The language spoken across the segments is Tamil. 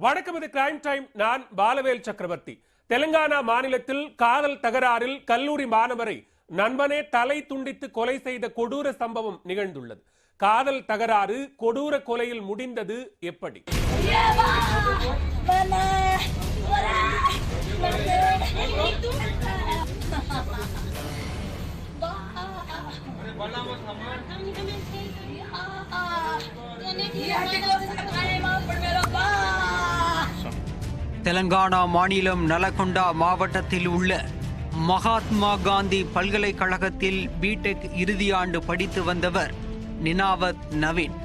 வணக்கம், இது கிரைம் டைம். நான் பாலவேல் சக்கரவர்த்தி. தெலுங்கானா மாநிலத்தில் காதல் தகராறில் கல்லூரி மாணவரை நண்பனே தலை துண்டித்து கொலை செய்த கொடூர சம்பவம் நிகழ்ந்துள்ளது. காதல் தகராறு கொடூர கொலையில் முடிந்தது எப்படி? தெலங்கானா மாநிலம் நலகொண்டா மாவட்டத்தில் உள்ள மகாத்மா காந்தி பல்கலைக்கழகத்தில் பிடெக் இறுதியாண்டு படித்து வந்தவர் நினாவத் நவீன்.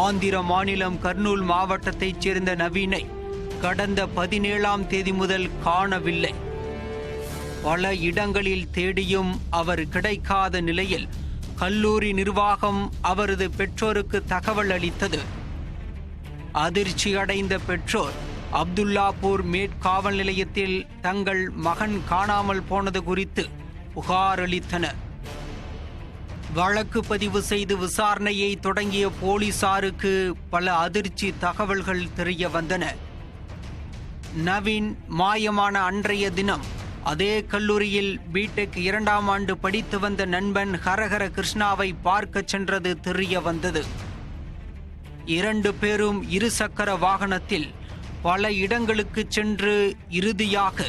ஆந்திர மாநிலம் கர்னூல் மாவட்டத்தைச் சேர்ந்த நவீனை கடந்த 17ஆம் தேதி முதல் காணவில்லை. பல இடங்களில் தேடியும் அவர் கிடைக்காத நிலையில் கல்லூரி நிர்வாகம் அவரது பெற்றோருக்கு தகவல் அளித்தது. அதிர்ச்சி அடைந்த பெற்றோர் அப்துல்லாபூர் மேட் காவல் நிலையத்தில் தங்கள் மகன் காணாமல் போனது குறித்து புகார் அளித்தனர். வழக்கு பதிவு செய்து விசாரணையை தொடங்கிய போலீசாருக்கு பல அதிர்ச்சி தகவல்கள் தெரிய வந்தன. நவீன் மாயமான அன்றைய தினம் அதே கல்லூரியில் பிடெக் 2ஆம் ஆண்டு படித்து வந்த நண்பன் ஹரஹர கிருஷ்ணாவை பார்க்க சென்றது தெரிய வந்தது. 2 பேரும் இருசக்கர வாகனத்தில் பல இடங்களுக்கு சென்று இறுதியாக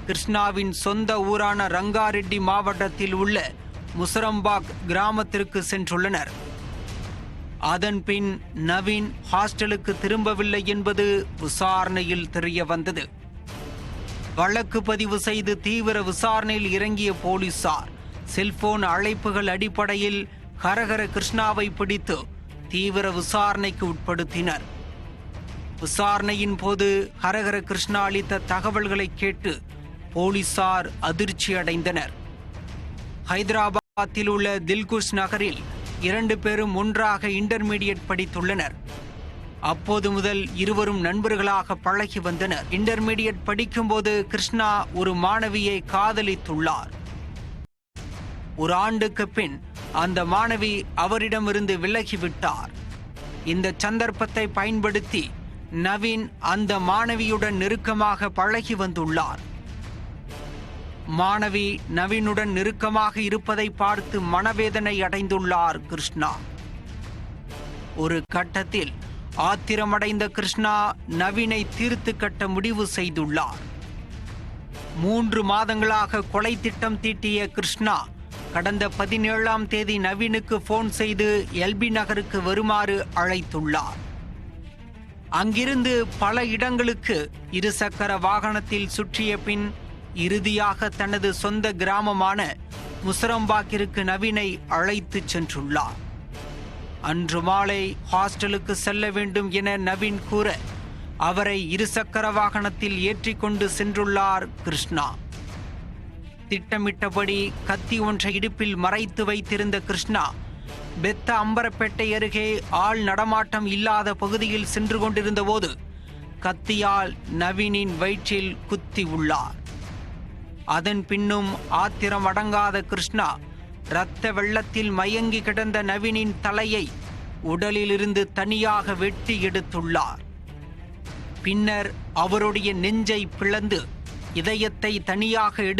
கிருஷ்ணாவின் சொந்த ஊரான ரங்காரெட்டி மாவட்டத்தில் உள்ள முசரம்பாக் கிராமத்திற்கு சென்றுள்ளனர். அதன்பின் நவீன் ஹாஸ்டலுக்கு திரும்பவில்லை என்பது விசாரணையில் தெரிய வந்தது. வழக்கு பதிவு செய்து தீவிர விசாரணையில் இறங்கிய போலீசார் செல்போன் அழைப்புகள் அடிப்படையில் ஹரஹர கிருஷ்ணாவை பிடித்து தீவிர விசாரணைக்கு உட்படுத்தினர். விசாரணையின் போது ஹரஹர கிருஷ்ணா அளித்த தகவல்களை கேட்டு போலீசார் அதிர்ச்சி அடைந்தனர். ஹைதராபாத்தில் உள்ள தில்குஷ் நகரில் 2 பேரும் ஒன்றாக இன்டர்மீடியட் படித்துள்ளனர். அப்போது முதல் இருவரும் நண்பர்களாக பழகி வந்தனர். இன்டர்மீடியட் படிக்கும்போது கிருஷ்ணா ஒரு மாணவியை காதலித்துள்ளார். ஒரு ஆண்டுக்கு பின் அந்த மாணவி அவரிடமிருந்து விலகிவிட்டார். இந்த சந்தர்ப்பத்தை பயன்படுத்தி நவீன் அந்த மாணவியுடன் நெருக்கமாக பழகி வந்துள்ளார். மாணவி நவீனுடன் நெருக்கமாக இருப்பதை பார்த்து மனவேதனை அடைந்துள்ளார் கிருஷ்ணா. ஒரு கட்டத்தில் ஆத்திரமடைந்த கிருஷ்ணா நவீனை தீர்த்து கட்ட முடிவு செய்துள்ளார். 3 மாதங்களாக கொலை திட்டம் தீட்டிய கிருஷ்ணா கடந்த 17ஆம் தேதி நவீனுக்கு போன் செய்து எல்பி நகருக்கு வருமாறு அழைத்துள்ளார். அங்கிருந்து பல இடங்களுக்கு இருசக்கர வாகனத்தில் சுற்றிய பின் இறுதியாக தனது சொந்த கிராமமான முசரம்பாக்கிற்கு நவீனை அழைத்து சென்றுள்ளார். அன்று மாலை ஹாஸ்டலுக்கு செல்ல வேண்டும் என நவீன் கூற அவரை இருசக்கர வாகனத்தில் ஏற்றிக்கொண்டு சென்றுள்ளார் கிருஷ்ணா. திட்டமிட்டபடி கத்தி ஒன்றை இடுப்பில் மறைத்து வைத்திருந்த கிருஷ்ணா பெத்த அம்பரப்பேட்டை அருகே ஆள் நடமாட்டம் இல்லாத பகுதியில் சென்று கொண்டிருந்த போது கத்தியால் நவீனின் வயிற்றில் குத்தி உள்ளார். அதன் பின்னும் ஆத்திரம் அடங்காத கிருஷ்ணா இரத்த வெள்ளத்தில் மயங்கி கிடந்த நவீனின் தலையை உடலிலிருந்து தனியாக வெட்டி எடுத்துள்ளார். பின்னர் அவருடைய நெஞ்சை பிளந்து இதயத்தை தனியாக எடுத்து